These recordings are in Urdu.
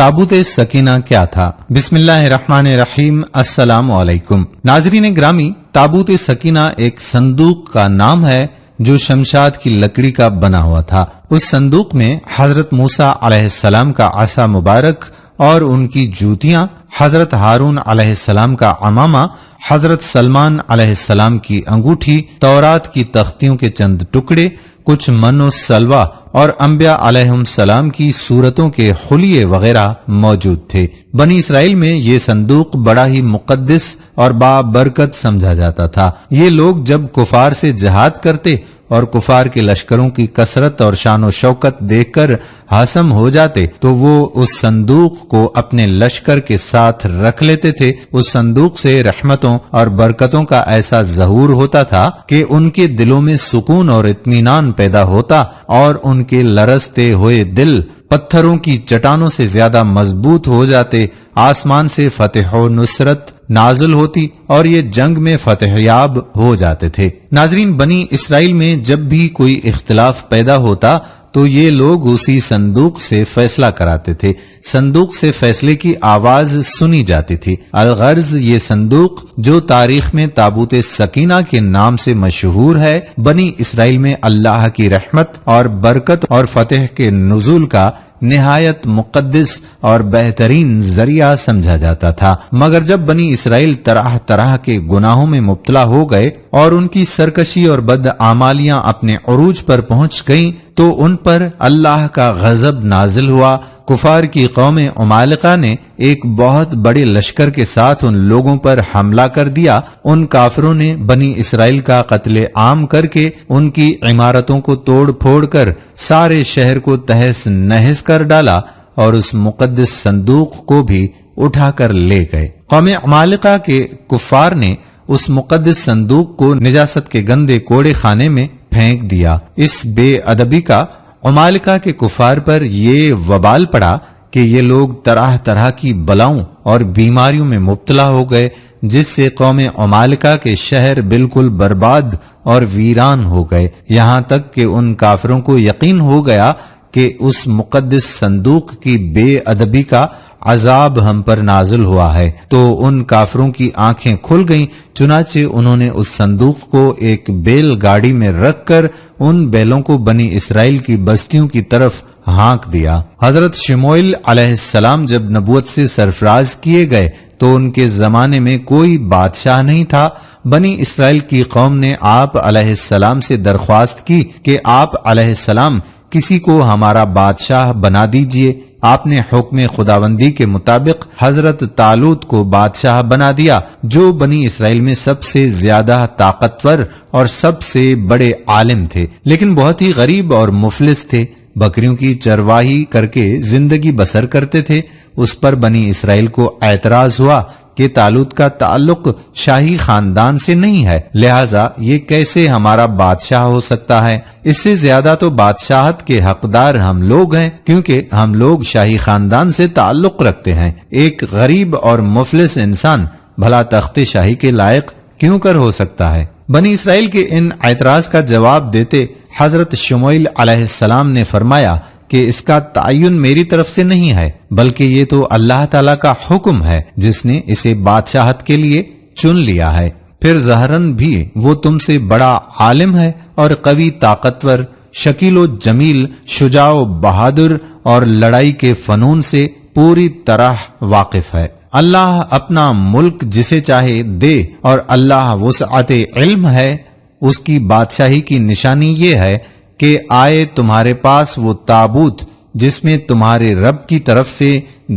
تابوت سکینہ کیا تھا؟ بسم اللہ الرحمن الرحیم۔ السلام علیکم ناظرین گرامی، تابوت سکینہ ایک صندوق کا نام ہے جو شمشاد کی لکڑی کا بنا ہوا تھا۔ اس صندوق میں حضرت موسیٰ علیہ السلام کا عصا مبارک اور ان کی جوتیاں، حضرت ہارون علیہ السلام کا عمامہ، حضرت سلمان علیہ السلام کی انگوٹھی، تورات کی تختیوں کے چند ٹکڑے، کچھ من و سلوہ اور انبیاء علیہ السلام کی صورتوں کے خلیے وغیرہ موجود تھے۔ بنی اسرائیل میں یہ صندوق بڑا ہی مقدس اور بابرکت سمجھا جاتا تھا۔ یہ لوگ جب کفار سے جہاد کرتے اور کفار کے لشکروں کی کثرت اور شان و شوکت دیکھ کر ہاسم ہو جاتے تو وہ اس صندوق کو اپنے لشکر کے ساتھ رکھ لیتے تھے۔ اس صندوق سے رحمتوں اور برکتوں کا ایسا ظہور ہوتا تھا کہ ان کے دلوں میں سکون اور اطمینان پیدا ہوتا اور ان کے لرزتے ہوئے دل پتھروں کی چٹانوں سے زیادہ مضبوط ہو جاتے۔ آسمان سے فتح و نصرت نازل ہوتی اور یہ جنگ میں فتح یاب ہو جاتے تھے۔ ناظرین، بنی اسرائیل میں جب بھی کوئی اختلاف پیدا ہوتا تو یہ لوگ اسی صندوق سے فیصلہ کراتے تھے۔ صندوق سے فیصلے کی آواز سنی جاتی تھی۔ الغرض یہ صندوق جو تاریخ میں تابوت سکینہ کے نام سے مشہور ہے، بنی اسرائیل میں اللہ کی رحمت اور برکت اور فتح کے نزول کا نہایت مقدس اور بہترین ذریعہ سمجھا جاتا تھا۔ مگر جب بنی اسرائیل طرح طرح کے گناہوں میں مبتلا ہو گئے اور ان کی سرکشی اور بدعمالیاں اپنے عروج پر پہنچ گئیں تو ان پر اللہ کا غضب نازل ہوا۔ کفار کی قوم عمالقہ نے ایک بہت بڑے لشکر کے ساتھ ان لوگوں پر حملہ کر دیا۔ ان کافروں نے بنی اسرائیل کا قتل عام کر کے ان کی عمارتوں کو توڑ پھوڑ کر سارے شہر کو تہس نہس کر ڈالا اور اس مقدس صندوق کو بھی اٹھا کر لے گئے۔ قوم عمالقہ کے کفار نے اس مقدس صندوق کو نجاست کے گندے کوڑے خانے میں پھینک دیا۔ اس بے ادبی کا عمالقہ کے کفار پر یہ وبال پڑا کہ یہ لوگ طرح طرح کی بلاؤں اور بیماریوں میں مبتلا ہو گئے، جس سے قوم عمالقہ کے شہر بالکل برباد اور ویران ہو گئے، یہاں تک کہ ان کافروں کو یقین ہو گیا کہ اس مقدس صندوق کی بے ادبی کا عذاب ہم پر نازل ہوا ہے۔ تو ان کافروں کی آنکھیں کھل گئیں، چنانچہ انہوں نے اس صندوق کو ایک بیل گاڑی میں رکھ کر ان بیلوں کو بنی اسرائیل کی بستیوں کی طرف ہانک دیا۔ حضرت شموئیل علیہ السلام جب نبوت سے سرفراز کیے گئے تو ان کے زمانے میں کوئی بادشاہ نہیں تھا۔ بنی اسرائیل کی قوم نے آپ علیہ السلام سے درخواست کی کہ آپ علیہ السلام کسی کو ہمارا بادشاہ بنا دیجئے۔ آپ نے حکم خداوندی کے مطابق حضرت طالوت کو بادشاہ بنا دیا، جو بنی اسرائیل میں سب سے زیادہ طاقتور اور سب سے بڑے عالم تھے، لیکن بہت ہی غریب اور مفلس تھے۔ بکریوں کی چرواہی کر کے زندگی بسر کرتے تھے۔ اس پر بنی اسرائیل کو اعتراض ہوا کہ طالوت کا تعلق شاہی خاندان سے نہیں ہے، لہذا یہ کیسے ہمارا بادشاہ ہو سکتا ہے؟ اس سے زیادہ تو بادشاہت کے حقدار ہم لوگ ہیں، کیونکہ ہم لوگ شاہی خاندان سے تعلق رکھتے ہیں۔ ایک غریب اور مفلس انسان بھلا تخت شاہی کے لائق کیوں کر ہو سکتا ہے؟ بنی اسرائیل کے ان اعتراض کا جواب دیتے حضرت شموئیل علیہ السلام نے فرمایا کہ اس کا تعین میری طرف سے نہیں ہے، بلکہ یہ تو اللہ تعالیٰ کا حکم ہے جس نے اسے بادشاہت کے لیے چن لیا ہے۔ پھر ظاہراً بھی وہ تم سے بڑا عالم ہے اور قوی طاقتور، شکیل و جمیل، شجاع و بہادر اور لڑائی کے فنون سے پوری طرح واقف ہے۔ اللہ اپنا ملک جسے چاہے دے اور اللہ وسعت علم ہے۔ اس کی بادشاہی کی نشانی یہ ہے کہ آئے تمہارے پاس وہ تابوت جس میں تمہارے رب کی طرف سے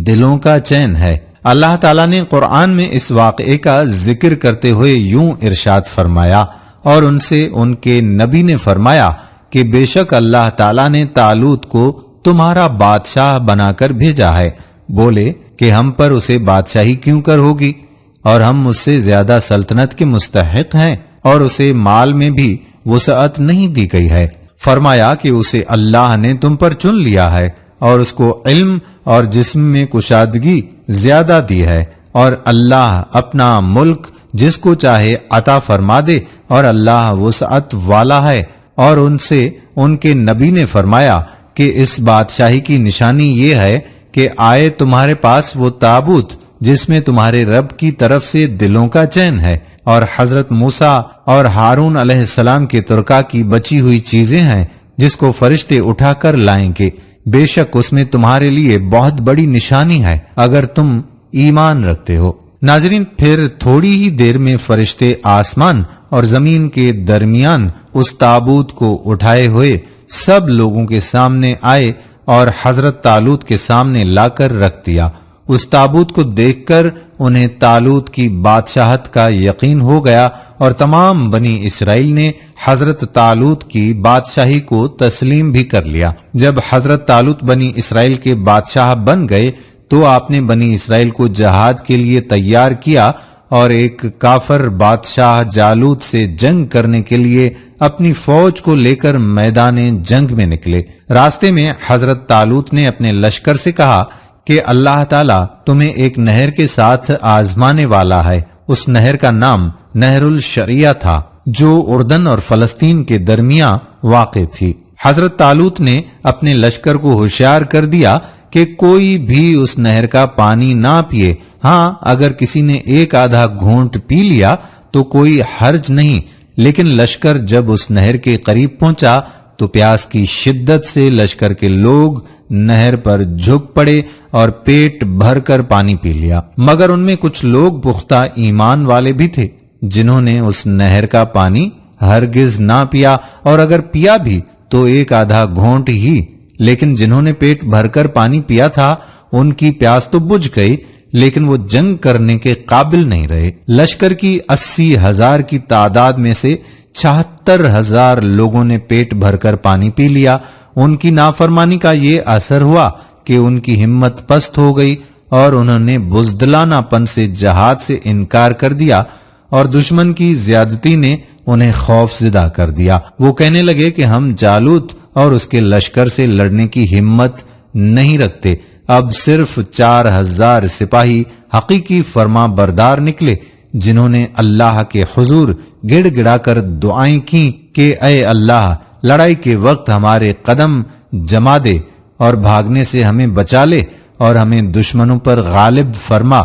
دلوں کا چین ہے۔ اللہ تعالیٰ نے قرآن میں اس واقعے کا ذکر کرتے ہوئے یوں ارشاد فرمایا، اور ان سے ان کے نبی نے فرمایا کہ بے شک اللہ تعالیٰ نے طالوت کو تمہارا بادشاہ بنا کر بھیجا ہے۔ بولے کہ ہم پر اسے بادشاہی کیوں کر ہوگی، اور ہم اس سے زیادہ سلطنت کے مستحق ہیں، اور اسے مال میں بھی وسعت نہیں دی گئی ہے۔ فرمایا کہ اسے اللہ نے تم پر چن لیا ہے اور اس کو علم اور جسم میں کشادگی زیادہ دی ہے، اور اللہ اپنا ملک جس کو چاہے عطا فرما دے، اور اللہ وسعت والا ہے۔ اور ان سے ان کے نبی نے فرمایا کہ اس بادشاہی کی نشانی یہ ہے کہ آئے تمہارے پاس وہ تابوت جس میں تمہارے رب کی طرف سے دلوں کا چین ہے، اور حضرت موسیٰ اور ہارون علیہ السلام کے ترکا کی بچی ہوئی چیزیں ہیں جس کو فرشتے اٹھا کر لائیں گے، بے شک اس میں تمہارے لیے بہت بڑی نشانی ہے اگر تم ایمان رکھتے ہو۔ ناظرین، پھر تھوڑی ہی دیر میں فرشتے آسمان اور زمین کے درمیان اس تابوت کو اٹھائے ہوئے سب لوگوں کے سامنے آئے اور حضرت طالوت کے سامنے لا کر رکھ دیا۔ اس تابوت کو دیکھ کر انہیں طالوت کی بادشاہت کا یقین ہو گیا، اور تمام بنی اسرائیل نے حضرت طالوت کی بادشاہی کو تسلیم بھی کر لیا۔ جب حضرت طالوت بنی اسرائیل کے بادشاہ بن گئے تو آپ نے بنی اسرائیل کو جہاد کے لیے تیار کیا، اور ایک کافر بادشاہ جالوت سے جنگ کرنے کے لیے اپنی فوج کو لے کر میدان جنگ میں نکلے۔ راستے میں حضرت طالوت نے اپنے لشکر سے کہا کہ اللہ تعالیٰ تمہیں ایک نہر کے ساتھ آزمانے والا ہے۔ اس نہر کا نام نہر الشریعہ تھا، جو اردن اور فلسطین کے درمیان واقع تھی۔ حضرت طالوت نے اپنے لشکر کو ہوشیار کر دیا کہ کوئی بھی اس نہر کا پانی نہ پیے، ہاں اگر کسی نے ایک آدھا گھونٹ پی لیا تو کوئی حرج نہیں، لیکن لشکر جب اس نہر کے قریب پہنچا تو پیاس کی شدت سے لشکر کے لوگ نہر پر جھک پڑے اور پیٹ بھر کر پانی پی لیا، مگر ان میں کچھ لوگ پختہ ایمان والے بھی تھے جنہوں نے اس نہر کا پانی ہرگز نہ پیا، اور اگر پیا بھی تو ایک آدھا گھونٹ ہی، لیکن جنہوں نے پیٹ بھر کر پانی پیا تھا ان کی پیاس تو بجھ گئی، لیکن وہ جنگ کرنے کے قابل نہیں رہے۔ لشکر کی 80,000 کی تعداد میں سے 76,000 لوگوں نے پیٹ بھر کر پانی پی لیا۔ ان کی نافرمانی کا یہ اثر ہوا کہ ان کی ہمت پست ہو گئی اور انہوں نے بزدلانہ پن سے جہاد سے انکار کر دیا، اور دشمن کی زیادتی نے انہیں خوف زدہ کر دیا۔ وہ کہنے لگے کہ ہم جالوت اور اس کے لشکر سے لڑنے کی ہمت نہیں رکھتے۔ اب صرف 4,000 سپاہی حقیقی فرما بردار نکلے جنہوں نے اللہ کے حضور گڑ گڑا کر دعائیں کی کہ اے اللہ، لڑائی کے وقت ہمارے قدم جما دے اور بھاگنے سے ہمیں بچا لے اور ہمیں دشمنوں پر غالب فرما۔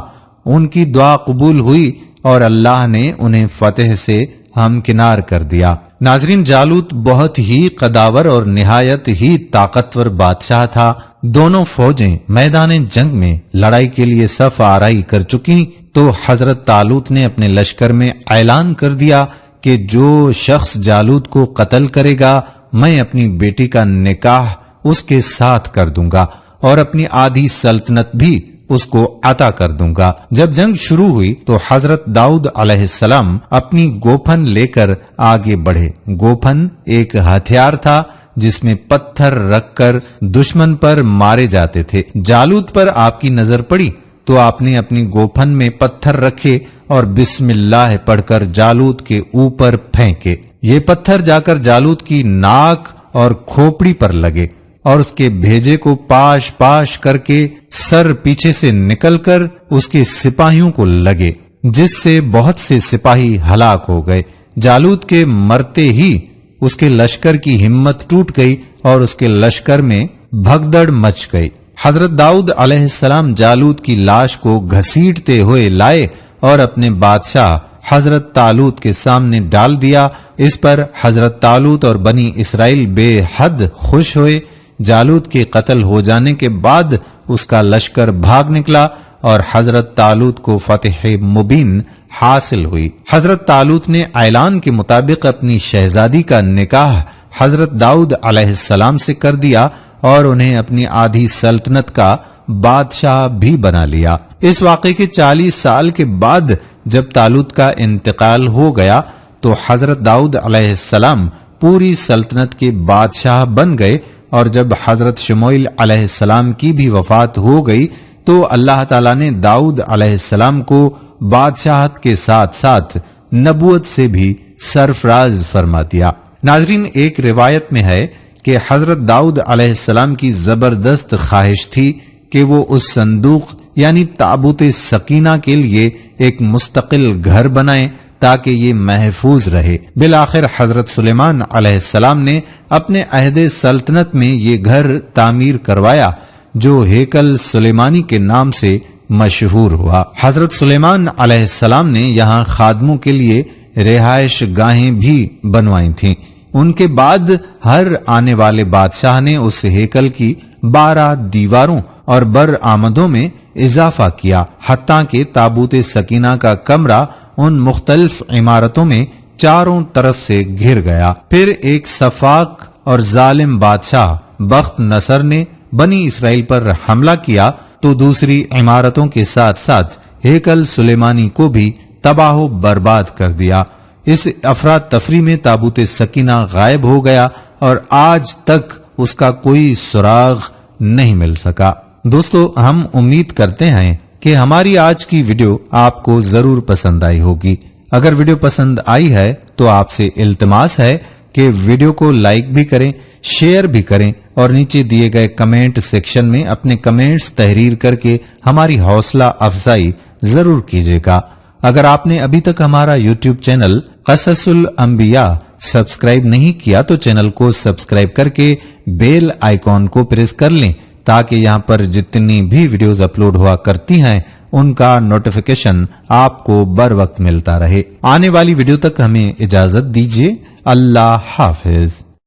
ان کی دعا قبول ہوئی اور اللہ نے انہیں فتح سے ہمکنار کر دیا۔ ناظرین، جالوت بہت ہی قداور اور نہایت ہی طاقتور بادشاہ تھا۔ دونوں فوجیں میدان جنگ میں لڑائی کے لیے صف آرائی کر چکی تو حضرت طالوت نے اپنے لشکر میں اعلان کر دیا کہ جو شخص جالوت کو قتل کرے گا میں اپنی بیٹی کا نکاح اس کے ساتھ کر دوں گا اور اپنی آدھی سلطنت بھی اس کو عطا کر دوں گا۔ جب جنگ شروع ہوئی تو حضرت داؤد علیہ السلام اپنی گوپھن لے کر آگے بڑھے۔ گوپھن ایک ہتھیار تھا جس میں پتھر رکھ کر دشمن پر مارے جاتے تھے۔ جالوت پر آپ کی نظر پڑی تو آپ نے اپنی گوپھن میں پتھر رکھے اور بسم اللہ پڑھ کر جالوت کے اوپر پھینکے۔ یہ پتھر جا کر جالوت کی ناک اور کھوپڑی پر لگے اور اس کے بھیجے کو پاش پاش کر کے سر پیچھے سے نکل کر اس کے سپاہیوں کو لگے، جس سے بہت سے سپاہی ہلاک ہو گئے۔ جالوت کے مرتے ہی اس کے لشکر کی ہمت ٹوٹ گئی اور اس کے لشکر میں بھگدڑ مچ گئی۔ حضرت داؤد علیہ السلام جالوت کی لاش کو گھسیٹتے ہوئے لائے اور اپنے بادشاہ حضرت طالوت کے سامنے ڈال دیا۔ اس پر حضرت طالوت اور بنی اسرائیل بے حد خوش ہوئے۔ جالوت کے قتل ہو جانے کے بعد اس کا لشکر بھاگ نکلا اور حضرت طالوت کو فتح مبین حاصل ہوئی۔ حضرت طالوت نے اعلان کے مطابق اپنی شہزادی کا نکاح حضرت داؤد علیہ السلام سے کر دیا اور انہیں اپنی آدھی سلطنت کا بادشاہ بھی بنا لیا۔ اس واقعے کے 40 سال کے بعد جب طالوت کا انتقال ہو گیا تو حضرت داؤد علیہ السلام پوری سلطنت کے بادشاہ بن گئے، اور جب حضرت شموئیل علیہ السلام کی بھی وفات ہو گئی تو اللہ تعالیٰ نے داؤد علیہ السلام کو بادشاہت کے ساتھ ساتھ نبوت سے بھی سرفراز فرما دیا۔ ناظرین، ایک روایت میں ہے کہ حضرت داؤد علیہ السلام کی زبردست خواہش تھی کہ وہ اس صندوق یعنی تابوت سکینہ کے لیے ایک مستقل گھر بنائیں تاکہ یہ محفوظ رہے۔ بالآخر حضرت سلیمان علیہ السلام نے اپنے عہد سلطنت میں یہ گھر تعمیر کروایا، جو ہیکل سلیمانی کے نام سے مشہور ہوا۔ حضرت سلیمان علیہ السلام نے یہاں خادموں کے لیے رہائش گاہیں بھی بنوائی تھیں۔ ان کے بعد ہر آنے والے بادشاہ نے اس ہیکل کی 12 دیواروں اور برآمدوں میں اضافہ کیا، حتیٰ کہ تابوت سکینہ کا کمرہ ان مختلف عمارتوں میں چاروں طرف سے گھر گیا۔ پھر ایک سفاک اور ظالم بادشاہ بخت نصر نے بنی اسرائیل پر حملہ کیا تو دوسری عمارتوں کے ساتھ ساتھ ہیکل سلیمانی کو بھی تباہ و برباد کر دیا۔ اس افراتفری میں تابوت سکینہ غائب ہو گیا اور آج تک اس کا کوئی سراغ نہیں مل سکا۔ دوستو، ہم امید کرتے ہیں کہ ہماری آج کی ویڈیو آپ کو ضرور پسند آئی ہوگی۔ اگر ویڈیو پسند آئی ہے تو آپ سے التماس ہے کہ ویڈیو کو لائک بھی کریں، شیئر بھی کریں اور نیچے دیے گئے کمنٹ سیکشن میں اپنے کمنٹس تحریر کر کے ہماری حوصلہ افزائی ضرور کیجیے گا۔ اگر آپ نے ابھی تک ہمارا یوٹیوب چینل قصص الانبیاء سبسکرائب نہیں کیا تو چینل کو سبسکرائب کر کے بیل آئیکن کو پریس کر لیں تاکہ یہاں پر جتنی بھی ویڈیوز اپلوڈ ہوا کرتی ہیں ان کا نوٹیفیکیشن آپ کو بر وقت ملتا رہے۔ آنے والی ویڈیو تک ہمیں اجازت دیجیے۔ اللہ حافظ۔